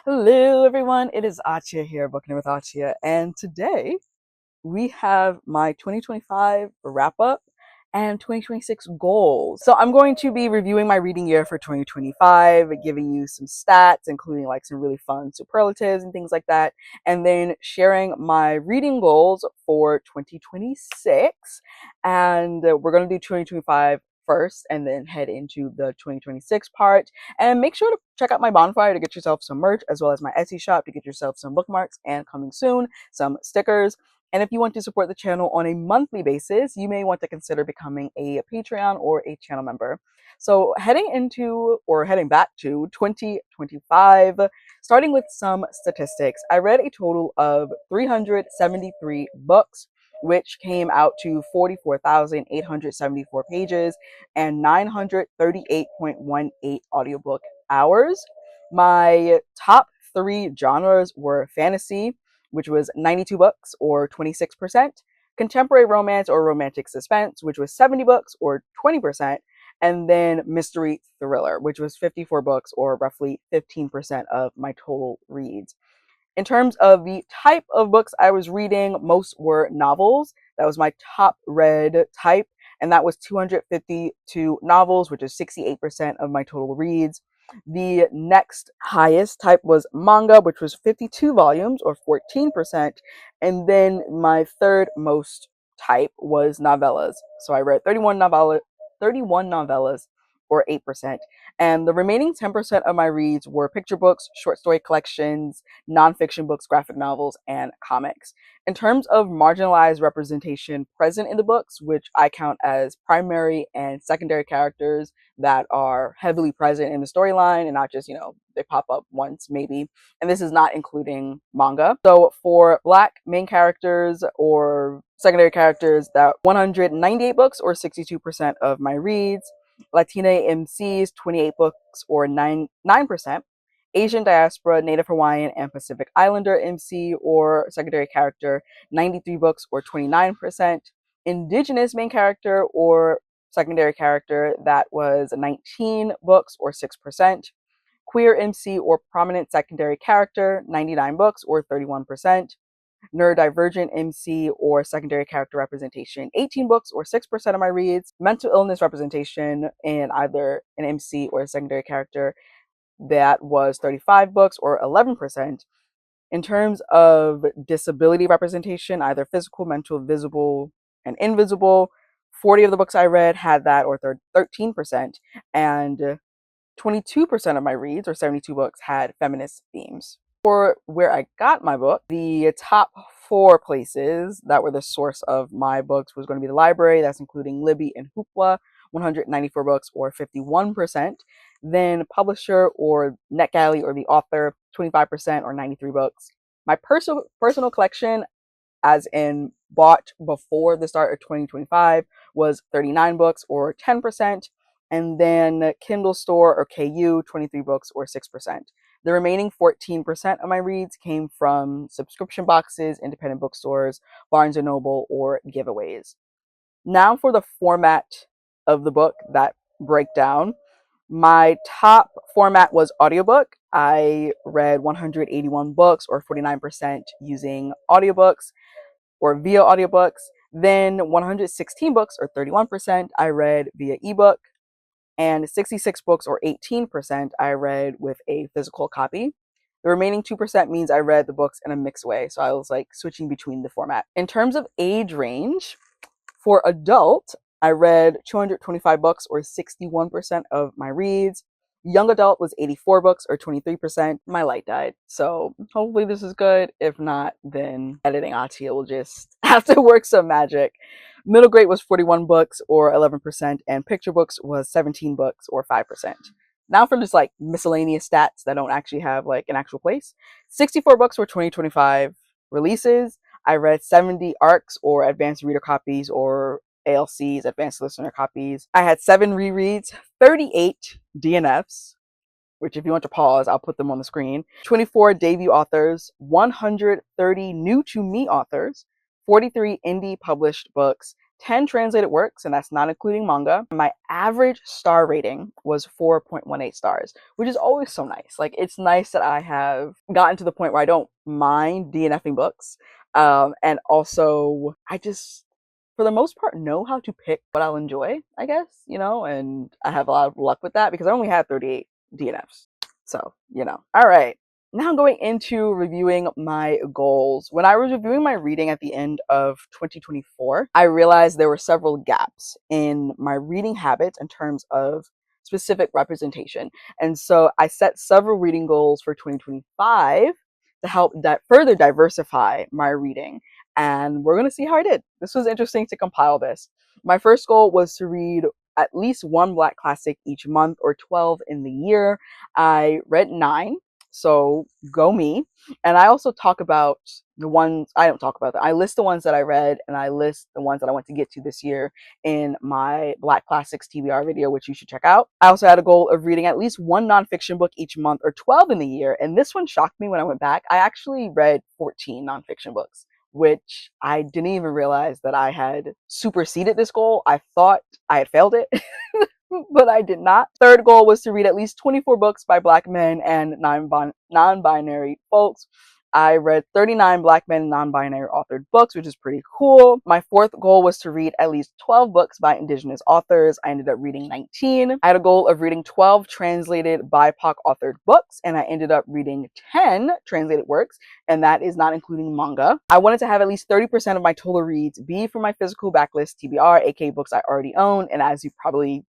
Hello everyone, it is Achia here, Booking with Achia, and today we have my 2025 wrap up and 2026 goals. So I'm going to be reviewing my reading year for 2025, giving you some stats, including like some really fun superlatives and things like that, and then sharing my reading goals for 2026. And we're going to do 2025 first and then head into the 2026 part. And make sure to check out my bonfire to get yourself some merch, as well as my Etsy shop to get yourself some bookmarks, and coming soon, some stickers. And if you want to support the channel on a monthly basis, you may want to consider becoming a Patreon or a channel member. So heading back to 2025, starting with some statistics, I read a total of 373 books, which came out to 44,874 pages and 938.18 audiobook hours. My top three genres were fantasy, which was 92 books or 26%, contemporary romance or romantic suspense, which was 70 books or 20%, and then mystery thriller, which was 54 books or roughly 15% of my total reads. In terms of the type of books I was reading, most were novels. That was my top read type, and that was 252 novels, which is 68% of my total reads. The next highest type was manga, which was 52 volumes or 14%. And then my third most type was novellas. So I read 31 novellas or 8%. And the remaining 10% of my reads were picture books, short story collections, nonfiction books, graphic novels, and comics. In terms of marginalized representation present in the books, which I count as primary and secondary characters that are heavily present in the storyline and not just, they pop up once maybe. And this is not including manga. So for Black main characters or secondary characters, that 198 books or 62% of my reads. Latina MCs, 28 books or 9%. Asian diaspora, Native Hawaiian, and Pacific Islander MC or secondary character, 93 books or 29%. Indigenous main character or secondary character, that was 19 books or 6%. Queer MC or prominent secondary character, 99 books or 31%. Neurodivergent MC or secondary character representation, 18 books or 6% of my reads. Mental illness representation in either an MC or a secondary character, that was 35 books or 11%. In terms of disability representation, either physical, mental, visible, and invisible, 40 of the books I read had that, or 13%, and 22% of my reads, or 72 books, had feminist themes. For where I got my book, the top 4 places that were the source of my books was going to be the library. That's including Libby and Hoopla, 194 books or 51%. Then publisher or NetGalley or the author, 25% or 93 books. My personal collection, as in bought before the start of 2025, was 39 books or 10%. And then Kindle Store or KU, 23 books or 6%. The remaining 14% of my reads came from subscription boxes, independent bookstores, Barnes & Noble, or giveaways. Now for the format of the book, that breakdown. My top format was audiobook. I read 181 books or 49% using audiobooks or via audiobooks. Then 116 books or 31% I read via ebook. And 66 books or 18% I read with a physical copy. The remaining 2% means I read the books in a mixed way. So I was like switching between the format. In terms of age range, for adult, I read 225 books or 61% of my reads. Young adult was 84 books or 23%. My light died. So hopefully this is good. If not, then editing Atia will just have to work some magic. Middle grade was 41 books or 11%, and picture books was 17 books or 5%. Now for just like miscellaneous stats that don't actually have like an actual place. 64 books were 2025 releases. I read 70 ARCs or advanced reader copies or ALCs, advanced listener copies. I had 7 rereads, 38 DNFs, which if you want to pause, I'll put them on the screen. 24 debut authors, 130 new to me authors, 43 indie published books, 10 translated works, and that's not including manga. My average star rating was 4.18 stars, which is always so nice. Like, it's nice that I have gotten to the point where I don't mind DNFing books. And also, I just, for the most part, know how to pick what I'll enjoy, I guess, and I have a lot of luck with that because I only had 38 DNFs. So, all right. Now I'm going into reviewing my goals. When I was reviewing my reading at the end of 2024, I realized there were several gaps in my reading habits in terms of specific representation. And so I set several reading goals for 2025 to help further diversify my reading. And we're going to see how I did. This was interesting to compile this. My first goal was to read at least one Black classic each month, or 12 in the year. I read 9. So go me. And I also talk about the ones, I don't talk about that. I list the ones that I read, and I list the ones that I want to get to this year in my Black Classics TBR video, which you should check out. I also had a goal of reading at least one nonfiction book each month, or 12 in the year. And this one shocked me when I went back. I actually read 14 nonfiction books, which I didn't even realize that I had superseded this goal. I thought I had failed it. But I did not. Third goal was to read at least 24 books by Black men and non-binary folks. I read 39 Black men and non-binary authored books, which is pretty cool. My fourth goal was to read at least 12 books by Indigenous authors. I ended up reading 19. I had a goal of reading 12 translated BIPOC authored books, and I ended up reading 10 translated works, and that is not including manga. I wanted to have at least 30% of my total reads be from my physical backlist TBR, aka books I already own, and as you probably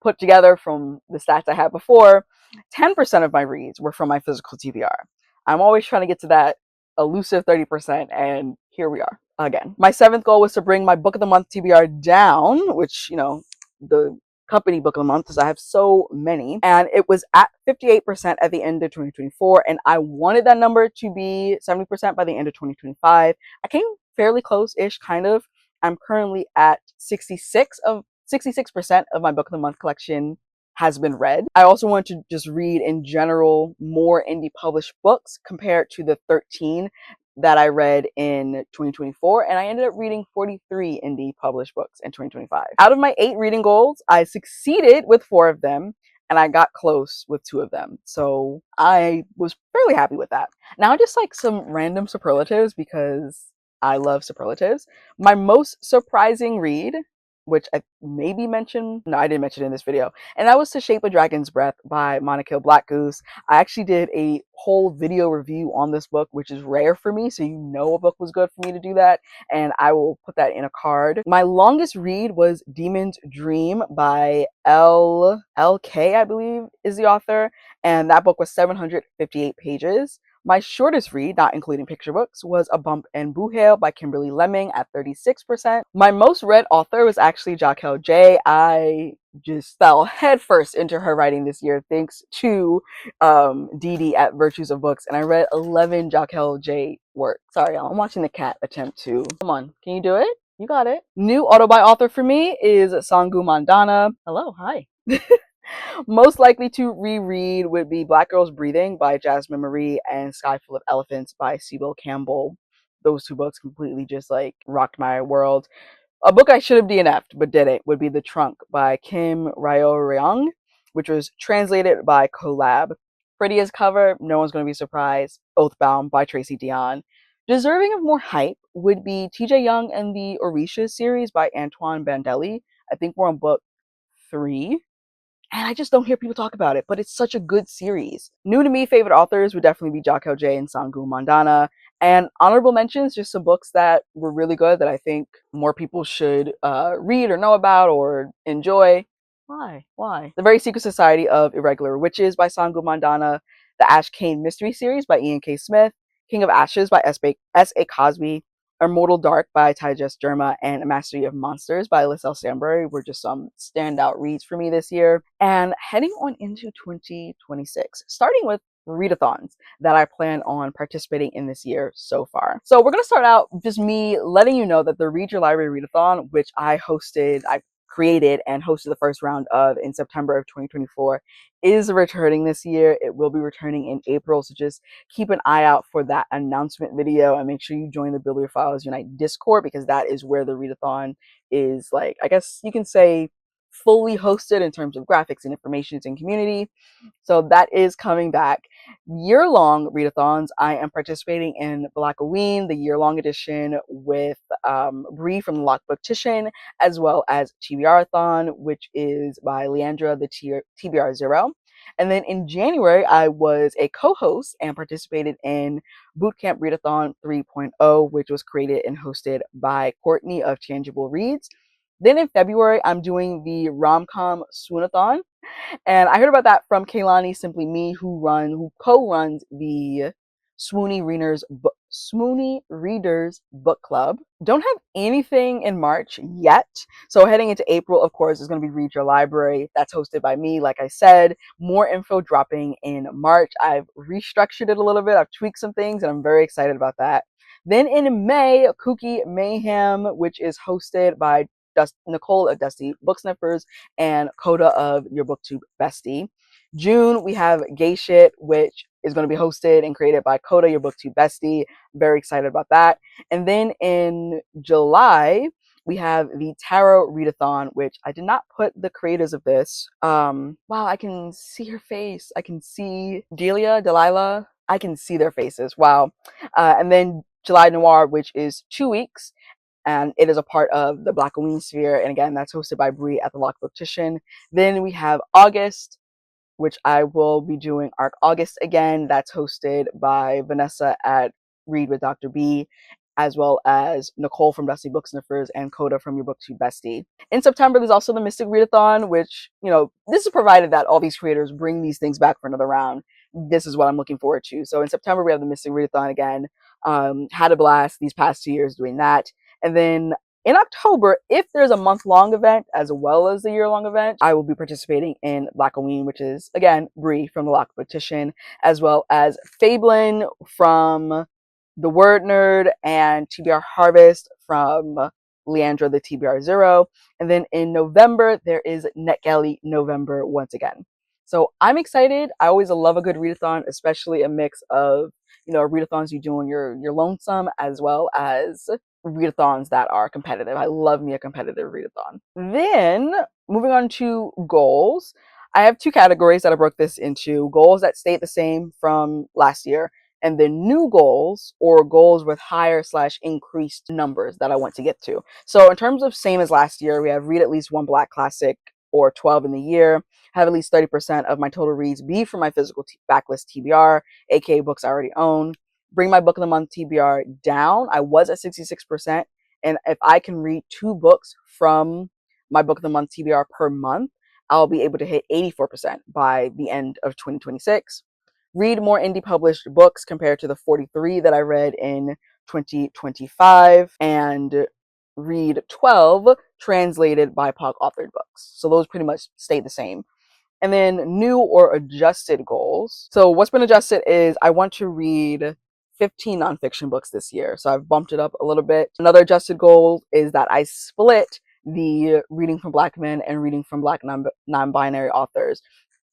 put together from the stats I had before, 10% of my reads were from my physical TBR. I'm always trying to get to that elusive 30%, and here we are again. My seventh goal was to bring my book of the month TBR down, which, the company book of the month, because I have so many, and it was at 58% at the end of 2024, and I wanted that number to be 70% by the end of 2025. I came fairly close-ish, kind of. I'm currently at 66% of my book of the month collection has been read. I also want to just read in general more indie published books compared to the 13 that I read in 2024, and I ended up reading 43 indie published books in 2025. Out of my 8 reading goals, I succeeded with 4 of them, and I got close with 2 of them. So I was fairly happy with that. Now just like some random superlatives, because I love superlatives. My most surprising read, which I maybe mentioned, no, I didn't mention it in this video, and that was To Shape a Dragon's Breath by Moniquill Blackgoose. I actually did a whole video review on this book, which is rare for me, so a book was good for me to do that, and I will put that in a card. My longest read was Demon's Dream by Elle, I believe is the author, and that book was 758 pages. My shortest read, not including picture books, was A Bump and Boohail by Kimberly Lemming at 36%. My most read author was actually Jaquel J. I just fell headfirst into her writing this year thanks to Dee Dee at Virtues of Books, and I read 11 Jaquel J works. Sorry, y'all, I'm watching the cat attempt to. Come on, can you do it? You got it. New auto-buy author for me is Sangu Mandana. Hello, hi. Most likely to reread would be Black Girls Breathing by Jasmine Marie and Sky Full of Elephants by Cebo Campbell. Those 2 books completely just like rocked my world. A book I should have DNF'd but didn't would be The Trunk by Ryeo-ryeong, which was translated by KoLab. Prettiest cover, no one's going to be surprised. Oathbound by Tracy Dion. Deserving of more hype would be TJ Young and the Orisha series by Antoine Bandelli. I think we're on book 3. And I just don't hear people talk about it, but it's such a good series. New to me favorite authors would definitely be Jaquel J and Sangu Mandana. And honorable mentions, just some books that were really good that I think more people should read or know about or enjoy. Why? The Very Secret Society of Irregular Witches by Sangu Mandana. The Ash Kane Mystery Series by Ian K. Smith. King of Ashes by S.A. Cosby. Immortal Dark by Tyjess Jerma, and A Mastery of Monsters by Lisselle Sambury were just some standout reads for me this year. And heading on into 2026, starting with readathons that I plan on participating in this year so far. So we're going to start out just me letting you know that the Read Your Library readathon, which I created and hosted the first round of in September of 2024 is returning this year. It will be returning in April, so just keep an eye out for that announcement video, and make sure you join the Bibliophiles Unite Discord, because that is where the readathon is, like, I guess you can say, fully hosted in terms of graphics and information and community. So that is coming back. Year-long readathons, I am participating in Blackgoose, the year-long edition with Bree from the Blackbooktube, as well as TBR-thon, which is by Leandra, the TBR Zero. And then in January, I was a co-host and participated in Bootcamp Readathon 3.0, which was created and hosted by Courtney of Tangible Reads. Then in February, I'm doing the Rom-Com Swoonathon. And I heard about that from Kaylani Simply Me, who co-runs the Swoony Readers Book Club. Don't have anything in March yet. So heading into April, of course, is going to be Read Your Library. That's hosted by me, like I said. More info dropping in March. I've restructured it a little bit. I've tweaked some things, and I'm very excited about that. Then in May, Kooky Mayhem, which is hosted by Nicole of Dusty Booksniffers and Coda of Your Booktube Bestie. June, we have Gay Shit, which is going to be hosted and created by Coda, Your Booktube Bestie. Very excited about that. And then in July, we have the Tarot Readathon, which I did not put the creators of this. Wow, I can see her face. I can see Delilah. I can see their faces. Wow. And then July Noir, which is 2 weeks. And it is a part of the Blackgoose sphere. And again, that's hosted by Bree at the Blackbooktube. Then we have August, which I will be doing Arc August again. That's hosted by Vanessa at Read with Dr. B, as well as Nicole from Dusty Booksniffers and Coda from Your Booktube Bestie. In September, there's also the Mystic Readathon, which, this is provided that all these creators bring these things back for another round. This is what I'm looking forward to. So in September, we have the Mystic Readathon again. Had a blast these past 2 years doing that. And then in October, if there's a month-long event as well as the year-long event, I will be participating in Blackgoose, which is, again, Bree from the Blackbooktube, as well as Fablin from The Word Nerd and TBR Harvest from Leandra, the TBR Zero. And then in November, there is NetGalley November once again. So I'm excited. I always love a good readathon, especially a mix of, readathons you do on your lonesome, as well as readathons that are competitive. I love me a competitive readathon. Then moving on to goals, I have 2 categories that I broke this into: goals that stayed the same from last year, and then new goals, or goals with higher/increased numbers that I want to get to. So in terms of same as last year, we have read at least 1 Black classic or 12 in the year, have at least 30% of my total reads be from my physical backlist TBR, aka books I already own. Bring my book of the month TBR down. I was at 66%, and if I can read 2 books from my book of the month TBR per month, I'll be able to hit 84% by the end of 2026. Read more indie published books compared to the 43 that I read in 2025, and read 12 translated BIPOC authored books. So those pretty much stay the same. And then new or adjusted goals. So what's been adjusted is I want to read 15 nonfiction books this year. So I've bumped it up a little bit. Another adjusted goal is that I split the reading from Black men and reading from Black non-binary authors.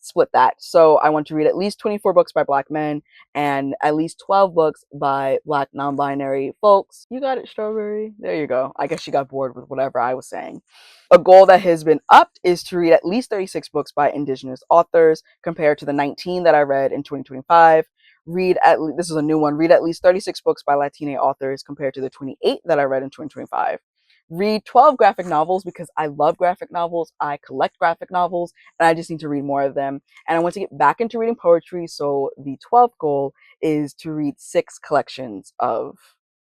Split that. So I want to read at least 24 books by Black men and at least 12 books by Black non-binary folks. You got it, Strawberry. There you go. I guess she got bored with whatever I was saying. A goal that has been upped is to read at least 36 books by Indigenous authors compared to the 19 that I read in 2025. This is a new one. Read at least 36 books by Latina authors compared to the 28 that I read in 2025. Read 12 graphic novels because I love graphic novels. I collect graphic novels, and I just need to read more of them. And I want to get back into reading poetry, so the 12th goal is to read 6 collections of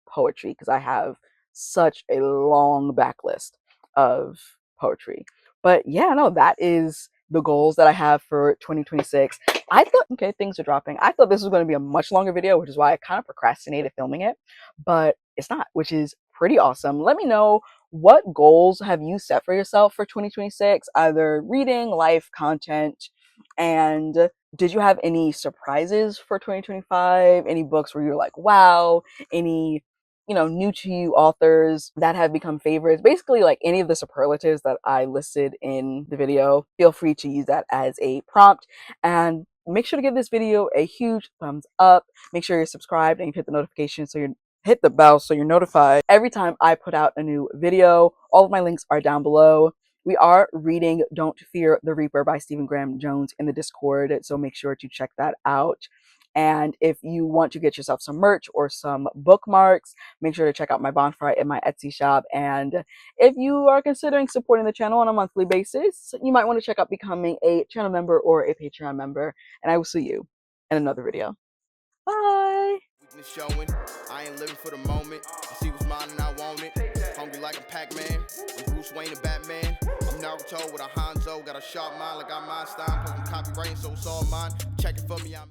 poetry because I have such a long backlist of poetry. But yeah, no, that is the goals that I have for 2026. I thought, okay, things are dropping. I thought this was going to be a much longer video, which is why I kind of procrastinated filming it, but it's not, which is pretty awesome. Let me know, what goals have you set for yourself for 2026, either reading, life, content, and did you have any surprises for 2025? Any books where you're like, wow, any new to you authors that have become favorites, basically like any of the superlatives that I listed in the video, feel free to use that as a prompt. And make sure to give this video a huge thumbs up. Make sure you're subscribed and you hit the notification so you're hit the bell so you're notified every time I put out a new video. All of my links are down below. We are reading Don't Fear the Reaper by Stephen Graham Jones in the Discord, so make sure to check that out. And if you want to get yourself some merch or some bookmarks, make sure to check out my bonfire in my Etsy shop. And if you are considering supporting the channel on a monthly basis, you might want to check out becoming a channel member or a Patreon member. And I will see you in another video. Bye. Showing. I ain't living for the moment. I see what's mine and I want it. Hungry like a Pac-Man. I'm Bruce Wayne and Batman. I'm Naruto with a Hanzo. Got a sharp mind like I'm Einstein. Plus I'm copywriting, so it's all mine. Check it for me.